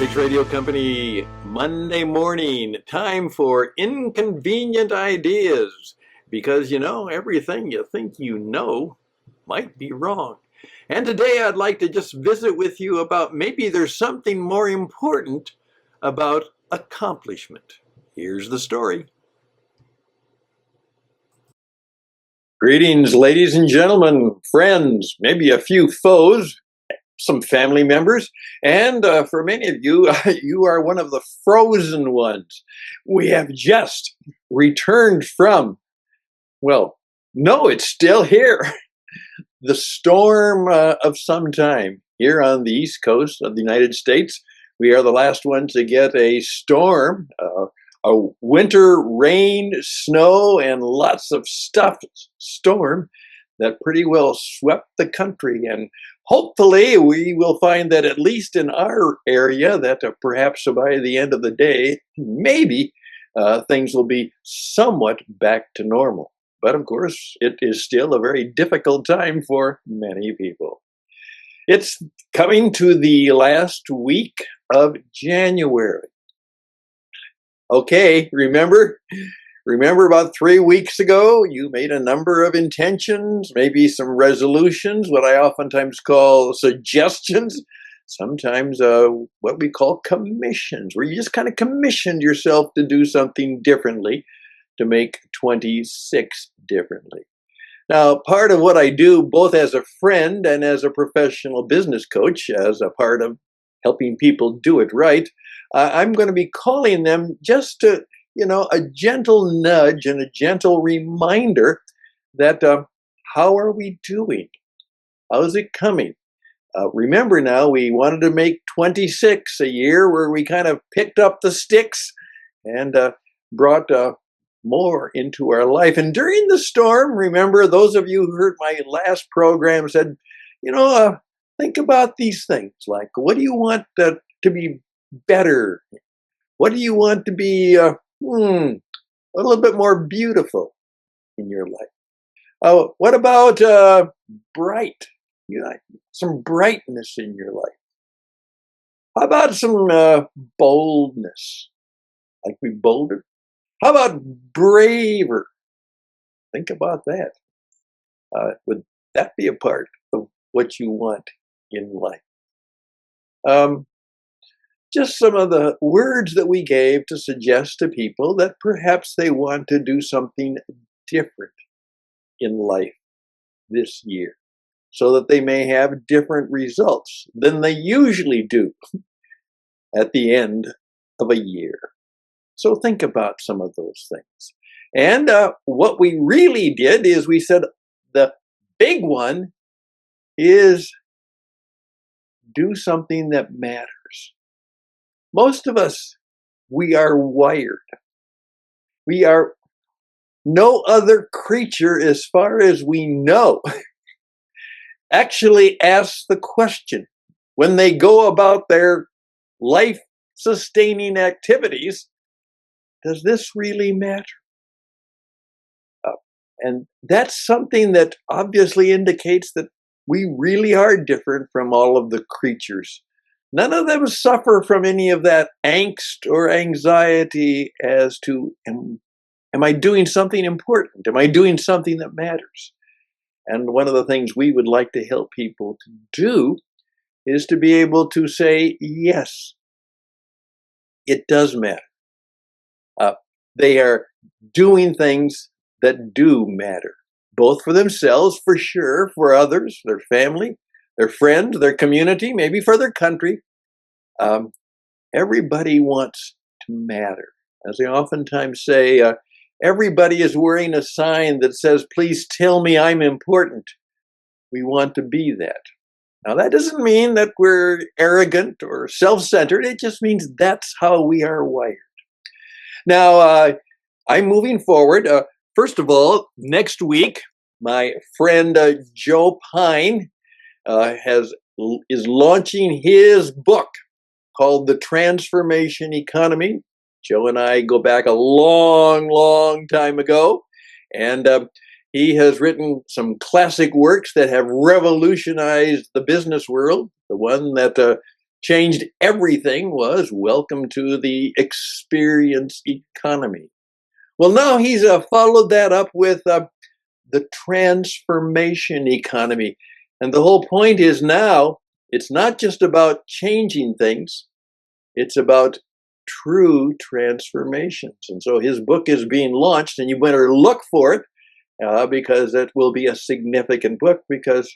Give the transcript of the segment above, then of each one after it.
Six Radio Company, Monday morning, time for Inconvenient Ideas. Because, everything you think you know might be wrong. And today I'd like to just visit with you about maybe there's something more important about accomplishment. Here's the story. Greetings, ladies and gentlemen, friends, maybe a few foes, some family members, and for many of you, you are one of the frozen ones. We have just returned from, well, no, it's still here, the storm of some time here on the East Coast of the United States. We are the last one to get a storm, a winter rain, snow, and lots of stuff storm that pretty well swept the country. And hopefully we will find that at least in our area that perhaps by the end of the day, maybe things will be somewhat back to normal. But of course, it is still a very difficult time for many people. It's coming to the last week of January. Okay, remember about 3 weeks ago, you made a number of intentions, maybe some resolutions, what I oftentimes call suggestions, sometimes what we call commissions, where you just kind of commissioned yourself to do something differently, to make 26 differently. Now, part of what I do, both as a friend and as a professional business coach, as a part of helping people do it right, I'm going to be calling them just to, a gentle nudge and a gentle reminder that how are we doing? How's it coming? Remember now, we wanted to make 26 a year where we kind of picked up the sticks and brought more into our life. And during the storm, remember, those of you who heard my last program said, think about these things, like what do you want to be better? What do you want to be a little bit more beautiful in your life? What about bright? Some brightness in your life. How about some boldness? Like be bolder? How about braver? Think about that. Would that be a part of what you want in life? Just some of the words that we gave to suggest to people that perhaps they want to do something different in life this year, so that they may have different results than they usually do at the end of a year. So think about some of those things. And what we really did is we said the big one is do something that matters. Most of us, we are wired. We are no other creature, as far as we know, actually asks the question when they go about their life-sustaining activities, does this really matter? And that's something that obviously indicates that we really are different from all of the creatures. None of them suffer from any of that angst or anxiety as to, am I doing something important? Am I doing something that matters? And one of the things we would like to help people to do is to be able to say, yes, it does matter. They are doing things that do matter, both for themselves, for sure, for others, their family, their friends, their community, maybe for their country. Everybody wants to matter. As I oftentimes say, everybody is wearing a sign that says, please tell me I'm important. We want to be that. Now, that doesn't mean that we're arrogant or self-centered. It just means that's how we are wired. Now, I'm moving forward. First of all, next week, my friend Joe Pine is launching his book called The Transformation Economy. Joe and I go back a long, long time ago, and he has written some classic works that have revolutionized the business world. The one that changed everything was welcome to the experience economy. Well, now he's followed that up with the transformation economy. And the whole point is now it's not just about changing things, it's about true transformations. And so his book is being launched, and you better look for it because it will be a significant book, because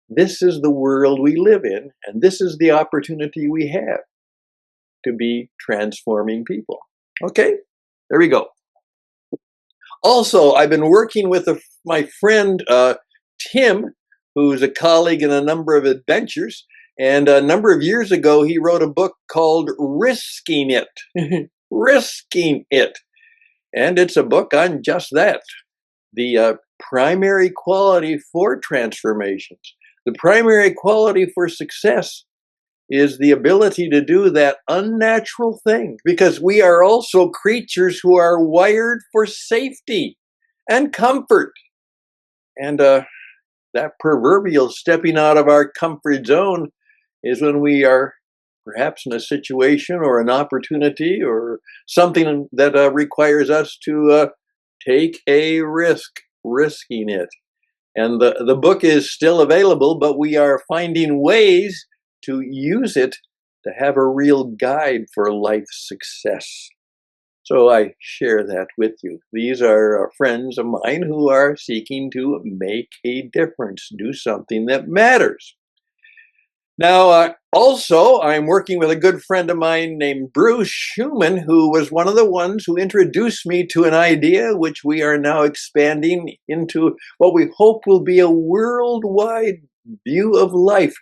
this is the world we live in, and this is the opportunity we have to be transforming people. Okay, there we go. Also, I've been working with my friend Tim, who's a colleague in a number of adventures. And a number of years ago, he wrote a book called Risking It. Risking It. And it's a book on just that. The primary quality for transformations, the primary quality for success is the ability to do that unnatural thing, because we are also creatures who are wired for safety and comfort. And that proverbial stepping out of our comfort zone is when we are perhaps in a situation or an opportunity or something that requires us to take a risk, risking it. And the book is still available, but we are finding ways to use it to have a real guide for life success. So I share that with you. These are friends of mine who are seeking to make a difference, do something that matters. Now, also, I'm working with a good friend of mine named Bruce Schumann, who was one of the ones who introduced me to an idea which we are now expanding into what we hope will be a worldwide view of life.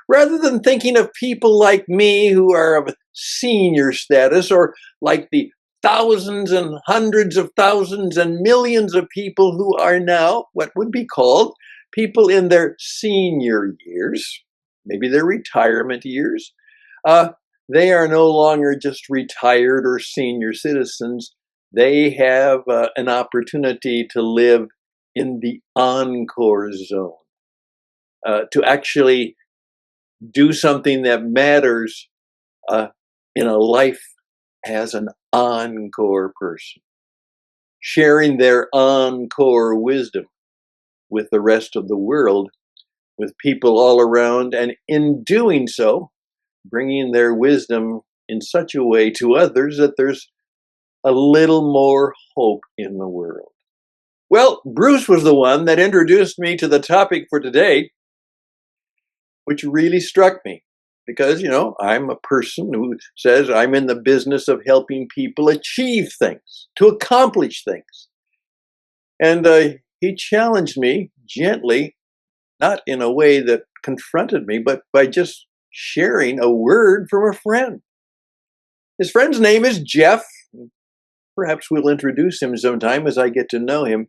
Rather than thinking of people like me who are of senior status, or like the thousands and hundreds of thousands and millions of people who are now what would be called people in their senior years, maybe their retirement years. They are no longer just retired or senior citizens. They have an opportunity to live in the encore zone, to actually do something that matters in a life as an encore person, sharing their encore wisdom with the rest of the world, with people all around, and in doing so, bringing their wisdom in such a way to others that there's a little more hope in the world. Well, Bruce was the one that introduced me to the topic for today, which really struck me. Because, I'm a person who says I'm in the business of helping people achieve things, to accomplish things. And he challenged me gently, not in a way that confronted me, but by just sharing a word from a friend. His friend's name is Jeff. Perhaps we'll introduce him sometime as I get to know him.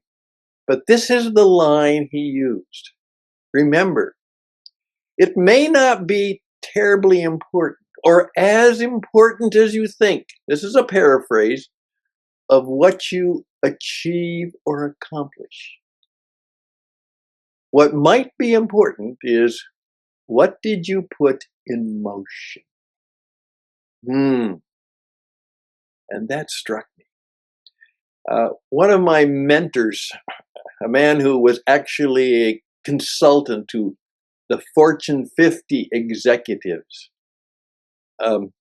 But this is the line he used. Remember, it may not be terribly important or as important as you think. This is a paraphrase of what you achieve or accomplish. What might be important is, what did you put in motion? And that struck me. One of my mentors, a man who was actually a consultant to the Fortune 50 executives, an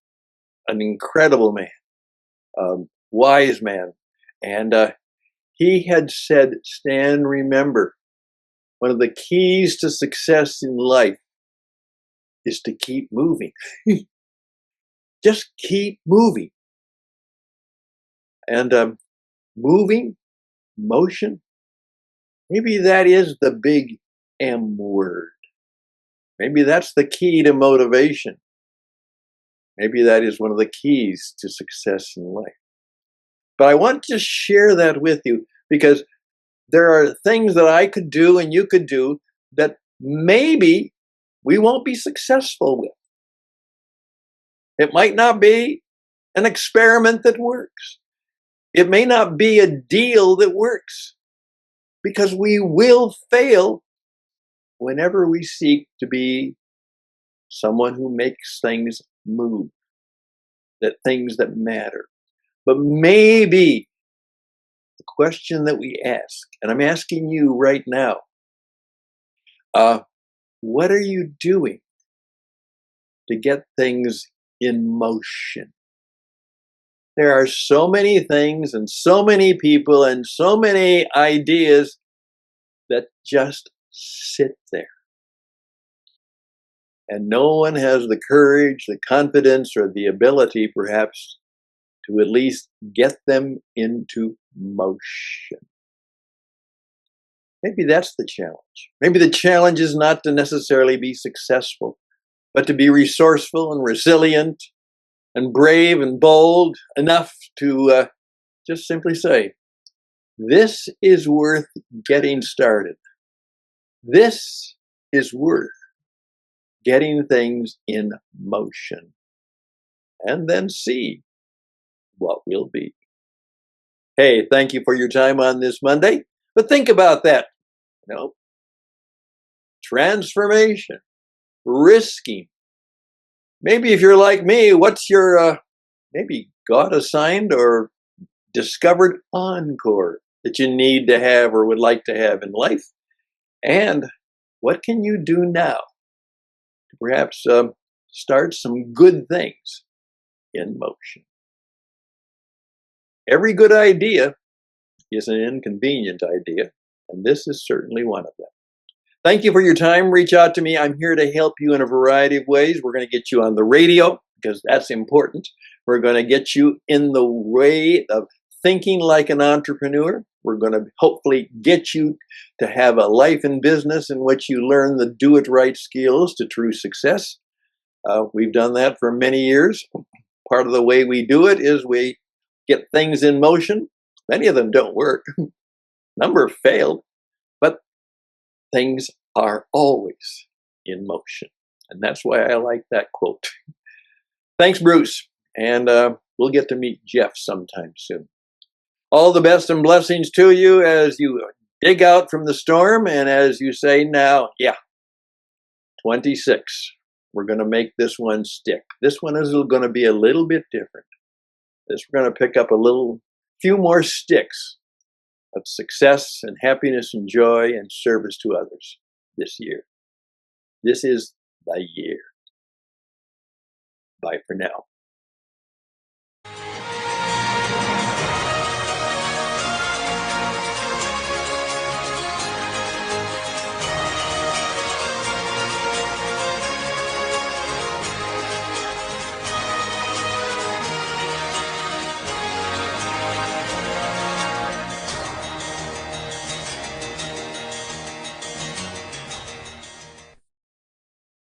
incredible man, wise man. And he had said, Stan, remember, one of the keys to success in life is to keep moving. Just keep moving. And moving, motion, maybe that is the big M word. Maybe that's the key to motivation. Maybe that is one of the keys to success in life. But I want to share that with you because there are things that I could do and you could do that maybe we won't be successful with. It might not be an experiment that works. It may not be a deal that works, because we will fail whenever we seek to be someone who makes things move, that things that matter. But maybe the question that we ask, and I'm asking you right now, what are you doing to get things in motion? There are so many things and so many people and so many ideas that just sit there. And no one has the courage, the confidence, or the ability, perhaps, to at least get them into motion. Maybe that's the challenge. Maybe the challenge is not to necessarily be successful, but to be resourceful and resilient and brave and bold enough to just simply say, this is worth getting started. This is worth getting things in motion, and then see what will be. Hey, thank you for your time on this Monday. But think about that, transformation, risking. Maybe if you're like me, what's your maybe God assigned or discovered encore that you need to have or would like to have in life? And what can you do now to perhaps start some good things in motion? Every good idea is an inconvenient idea, and this is certainly one of them. Thank you for your time. Reach out to me. I'm here to help you in a variety of ways. We're going to get you on the radio because that's important. We're going to get you in the way of thinking like an entrepreneur. We're going to hopefully get you to have a life and business in which you learn the do-it-right skills to true success. We've done that for many years. Part of the way we do it is we get things in motion. Many of them don't work. A number have failed, but things are always in motion. And that's why I like that quote. Thanks, Bruce. And we'll get to meet Jeff sometime soon. All the best and blessings to you as you dig out from the storm. And as you say now, 26. We're going to make this one stick. This one is going to be a little bit different. We're going to pick up few more sticks of success and happiness and joy and service to others this year. This is the year. Bye for now.